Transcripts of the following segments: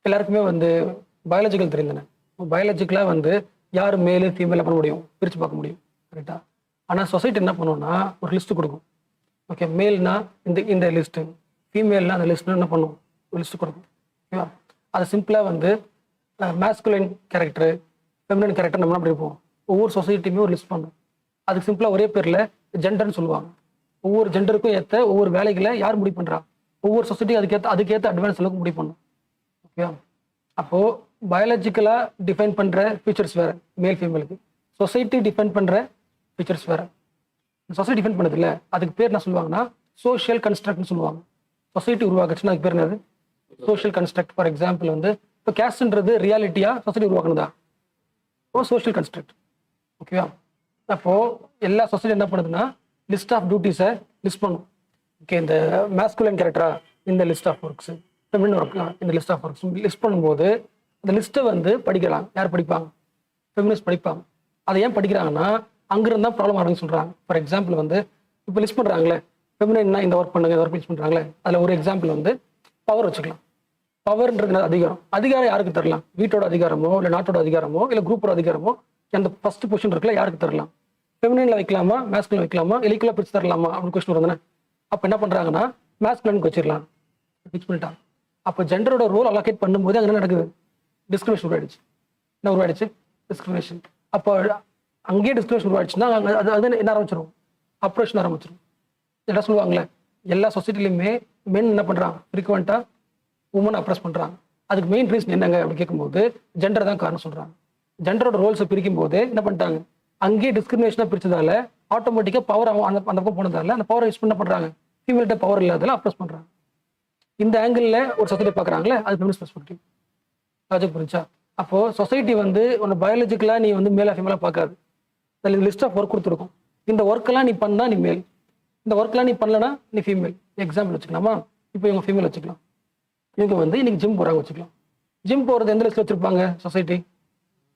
எல்லாருக்குமே வந்து பயாலஜிக்கல் தெரியுதுண்ணே. பயாலஜிக்கலாக வந்து யார் மேலு ஃபீமேலாக பண்ண முடியும், பிரித்து பார்க்க முடியும், கரெக்டாக. ஆனால் சொசைட்டி என்ன பண்ணுவோம்னா ஒரு லிஸ்ட்டு கொடுக்கும். ஓகே, மேல்னா இந்த இந்த லிஸ்ட்டு, ஃபீமேல்னா அந்த லிஸ்ட்டு என்ன பண்ணும், ஒரு லிஸ்ட்டு கொடுக்கும். ஓகேவா? அது சிம்பிளாக வந்து மேஸ்குலைன் கேரக்டரு, ஃபெமினின் கேரக்டர் நம்ம அப்படி இருப்போம். ஒவ்வொரு சொசைட்டியுமே ஒரு லிஸ்ட் பண்ணும். அதுக்கு சிம்பிளாக ஒரே பேரில் ஜெண்டர்னு சொல்லுவாங்க. ஒவ்வொரு ஜெண்டருக்கும் ஏற்ற ஒவ்வொரு வேலைகளை யார் முடிவு பண்ணுறா, ஒவ்வொரு சொசைட்டி அதுக்கேற்ற அட்வான்ஸ் அளவுக்கு முடிவு பண்ணும். ஓகேவா? அப்போது பயாலஜிக்கலாக டிஃபைன் பண்ணுற ஃபீச்சர்ஸ் வேறு மேல் ஃபீமேலுக்கு, சொசைட்டி டிஃபைன் பண்ணுற ஃபீச்சர்ஸ் வேறு. சொசைட்டி டிஃபைன் பண்ணது இல்லை, அதுக்கு பேர் என்ன சொல்லுவாங்கன்னா சோஷியல் கன்ஸ்ட்ரக்ட்னு சொல்லுவாங்க. சொசைட்டி உருவாக்குச்சுன்னா அதுக்கு பேர் என்னது, சோஷியல் கன்ஸ்ட்ரக்ட். ஃபார் எக்ஸாம்பிள் வந்து இப்போ கேஸ்ட்ன்றது ரியாலிட்டியாக சொசைட்டி உருவாக்குனதா, ஓ சோஷியல் கன்ஸ்ட்ரக்ட். ஓகேவா? அப்போது எல்லா சொசைட்டி என்ன பண்ணுதுன்னா லிஸ்ட் ஆஃப் டியூட்டிஸை லிஸ்ட் பண்ணும். ஓகே, இந்த மேஸ்குலைன் கேரக்டரா இந்த list of works, feminine work இந்த லிஸ்ட் ஆஃப் ஒர்க்ஸ் லிஸ்ட் பண்ணும்போது அந்த லிஸ்ட்டை வந்து படிக்கலாம். யார் படிப்பாங்க, ஃபெமினிஸ்ட் படிப்பாங்க. அதை ஏன் படிக்கிறாங்கன்னா அங்கிருந்து தான் ப்ராப்ளம் ஆகுதுன்னு சொல்கிறாங்க. ஃபார் எக்ஸாம்பிள் வந்து இப்போ லிஸ்ட் பண்ணுறாங்களே ஃபெமினின்னா இந்த ஒர்க் பண்ணுங்க, இந்த ஒர்க் லிஸ்ட் பண்ணுறாங்களே, அதில் ஒரு எக்ஸாம்பிள் வந்து பவர் வச்சுக்கலாம். பவர்ன்றது அதிகாரம். அதிகாரம் யாருக்கு தரலாம், வீட்டோட அதிகாரமோ இல்லை நாட்டோட அதிகாரமோ இல்லை குரூப்போட அதிகாரமோ, அந்த ஃபர்ஸ்ட் பொசிஷன் இருக்குல்ல யாருக்கு தரலாம், ஃபெமினின்ல வைக்கலாமா மேஸ்குலைன் வைக்கலாமா, எலிக்குள்ள பிரிச்சு தரலாமா அப்படின்னு கொஸ்டின் வருதுன்னா அப்போ என்ன பண்ணுறாங்கன்னா மேஸ்குலைனுக்கு வச்சிடலாம், ஃபிக்ஸ் பண்ணிட்டாங்க. அப்போ ஜெண்டரோட ரோல் அலோகேட் பண்ணும்போது அங்கே என்ன நடக்குது, டிஸ்கிரிமினேஷன் உருவாயிடுச்சு. என்ன உருவாயிடுச்சு, டிஸ்கிரிமினேஷன். அப்போ அங்கேயே டிஸ்கிரிமினேஷன் உருவாயிடுச்சுன்னா அது என்ன ஆரம்பிச்சிடும், அப்ரேஷன் ஆரம்பிச்சிடும். என்ன சொல்லுவாங்களே எல்லா சொசைட்டிலையுமே மென் என்ன பண்ணுறாங்க, ஃப்ரீக்வெண்ட்டாக உமன் அப்ரஸ் பண்ணுறாங்க. அதுக்கு மெயின் ரீசன் என்னங்க அப்படின்னு கேட்கும்போது ஜெண்டர் தான் காரணம் சொல்கிறாங்க. ஜெண்டரோட ரோல்ஸை பிரிக்கும் போது என்ன பண்ணிட்டாங்க, அங்கேயே டிஸ்கிரிமினேஷனாக பிரிச்சதால ஆட்டோமேட்டிக்காக பவர் அந்த பக்கம் போனதால அந்த பவரை யூஸ் பண்ண பண்ணுறாங்க, ஃபீமேல்கிட்ட பவர் இல்லாதால அப்ரஸ் பண்ணுறாங்க. இந்த ஆங்கிளில் ஒரு சொசைட்டி பார்க்குறாங்களே அது ஃபெமினிஸ்ட் பெர்ஸ்பெக்டிவ். லாஜிக் புரிஞ்சா? அப்போது சொசைட்டி வந்து உன்னை பயாலஜிக்கலாக நீ வந்து மேலாக ஃபீமேலாக பார்க்காது. அதில் லிஸ்ட் ஆஃப் ஒர்க் கொடுத்துருக்கும். இந்த ஒர்க்கெல்லாம் நீ பண்ணால் நீ மேல், இந்த ஒர்க்கெலாம் நீ பண்ணலன்னா நீ ஃபீமேல். எக்ஸாம்பிள் வச்சுக்கலாமா, இப்போ இவங்க ஃபீமேல் வச்சுக்கலாம். இவங்க வந்து இன்னைக்கு ஜிம் போகிறாங்க வச்சுக்கலாம். ஜிம் போகிறது எந்த லிஸ்ட்டில் வச்சுருப்பாங்க, சொசைட்டி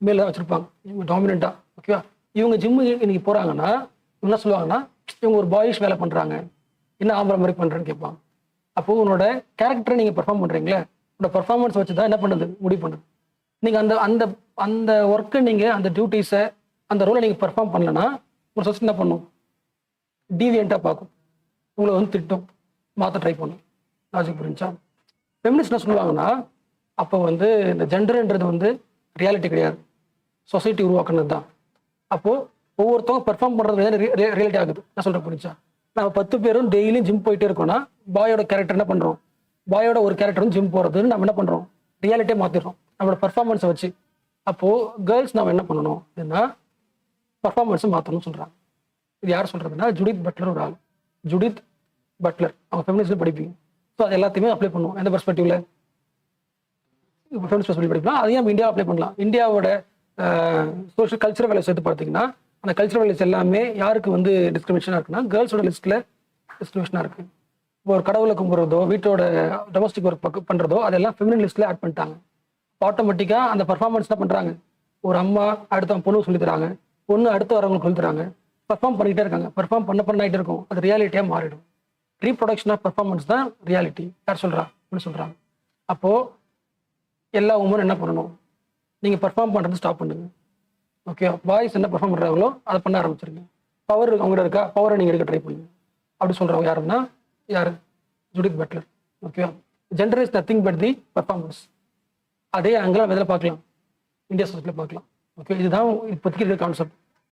மேலே தான் வச்சுருப்பாங்க, இவங்க டாமினண்ட்டாக. ஓகேவா? இவங்க ஜிம்மு இன்னைக்கு போகிறாங்கன்னா இவங்க என்ன சொல்லுவாங்கன்னா இவங்க ஒரு பாயிஷ் வேலை பண்ணுறாங்க, என்ன ஆம்பளை மாதிரி பண்ணுறேன்னு கேட்பாங்க. அப்போது உன்னோட கேரக்டரை நீங்கள் பெர்ஃபார்ம் பண்ணுறீங்களே, உன்னோட பெர்ஃபார்மன்ஸ் வச்சு தான் என்ன பண்ணுது, முடிவு பண்ணுது. நீங்கள் அந்த அந்த அந்த ஒர்க்கை நீங்கள் அந்த டியூட்டிஸை அந்த ரோலை நீங்கள் பெர்ஃபார்ம் பண்ணலன்னா ஒரு சொசைட்டி என்ன பண்ணும், டீவியண்ட்டாக பார்க்கும், உங்களை வந்து திட்டும், மாற்ற ட்ரை பண்ணும். லாஜிக் புரிஞ்சா? ஃபெமினிஸ்ட் என்ன சொல்லுவாங்கன்னா அப்போ வந்து இந்த ஜெண்டர்ன்றது வந்து ரியாலிட்டி கிடையாது, சொசைட்டி உருவாக்குனது தான். அப்போது ஒவ்வொருத்தவங்க பெர்ஃபார்ம் பண்ணுறது ரியாலிட்டி ஆகுது. நான் சொல்கிறேன் புரிஞ்சா? நம்ம 10 பேரும் டெய்லியும் ஜிம் போயிட்டே இருக்கோம்னா பாயோட கேரக்டர் என்ன பண்ணுறோம், பாயோட ஒரு கேரக்டரும் ஜிம் போகிறதுன்னு நம்ம என்ன பண்ணுறோம், ரியாலிட்டியே மாற்றிடுறோம் நம்மளோட பர்ஃபார்மன்ஸை வச்சு. அப்போது கேர்ள்ஸ் நம்ம என்ன பண்ணணும் அப்படின்னா பர்ஃபார்மன்ஸை மாற்றணும்னு சொல்கிறாங்க. இது யார் சொல்கிறதுனா ஜுடித் பட்லர் ஒரு ஆள், ஜுடித் பட்லர். அவங்க ஃபெமினிஸ்ட் படிப்பீங்க. ஸோ அது எல்லாத்தையுமே அப்ளை பண்ணுவோம். எந்த பெர்ஸ்பெக்டிவ்ல, இப்போ ஃபெமினிஸ்ட் பெர்ஸ்பெக்டிவ் படிக்கலாம். அதையும் நம்ம இந்தியா அப்ளை பண்ணலாம். இந்தியாவோட சோஷியல் கல்ச்சரல் வேல்யூஸ் எடுத்து பார்த்தீங்கன்னா அந்த கல்ச்சரல் வேல்யூஸ் எல்லாமே யாருக்கு வந்து டிஸ்கிரிமினேஷனாக இருக்குன்னா கேர்ள்ஸோட லிஸ்ட்டில் டிஸ்கிரிமினேஷனாக இருக்குது. இப்போ ஒரு கடவுளை கும்புறதோ வீட்டோட டொமஸ்டிக் ஒர்க் பண்ணுறதோ அதெல்லாம் ஃபெமினின் லிஸ்ட்டில் ஆட் பண்ணிட்டாங்க. ஆட்டோமேட்டிக்காக அந்த பர்ஃபார்மன்ஸ் என்ன பண்ணுறாங்க, ஒரு அம்மா அடுத்த பொண்ணு சொல்லி தராங்க, பொண்ணு அடுத்து வரவங்களுக்கு சொல்லி தராங்க, பர்ஃபார்ம் பண்ணிகிட்டே இருக்காங்க. பர்ஃபார்ம் பண்ணிட்டு இருக்கும், அது ரியாலிட்டியாக மாறிடும். ரீப்ரொடக்ஷன் ஆஃப் பர்ஃபார்மன்ஸ் தான் ரியாலிட்டி. யார் சொல்கிறா அப்படின்னு சொல்கிறாங்க. அப்போது எல்லா உமனும் என்ன பண்ணணும், நீங்கள் பர்ஃபார்ம் பண்ணுறது ஸ்டாப் பண்ணுங்க. ஓகே, பாய்ஸ் என்ன பர்ஃபார்ம் பண்ணுறாங்களோ அதை பண்ண ஆரம்பிச்சிருங்க. பவர் அவங்கள்ட்ட இருக்கா, பவரை நீங்கள் எடுக்க ட்ரை பண்ணுங்க அப்படி சொல்கிறவங்க யாருன்னா யார், ஜுடித் பட்லர். ஓகேவா? Gender is nothing but the performance. அதே ஆங்கிள் இதில் பார்க்கலாம், இந்தியா சொசைட்டியில் பார்க்கலாம். ஓகே, இதுதான் இப்போதைக்கு இருக்கிற கான்செப்ட்.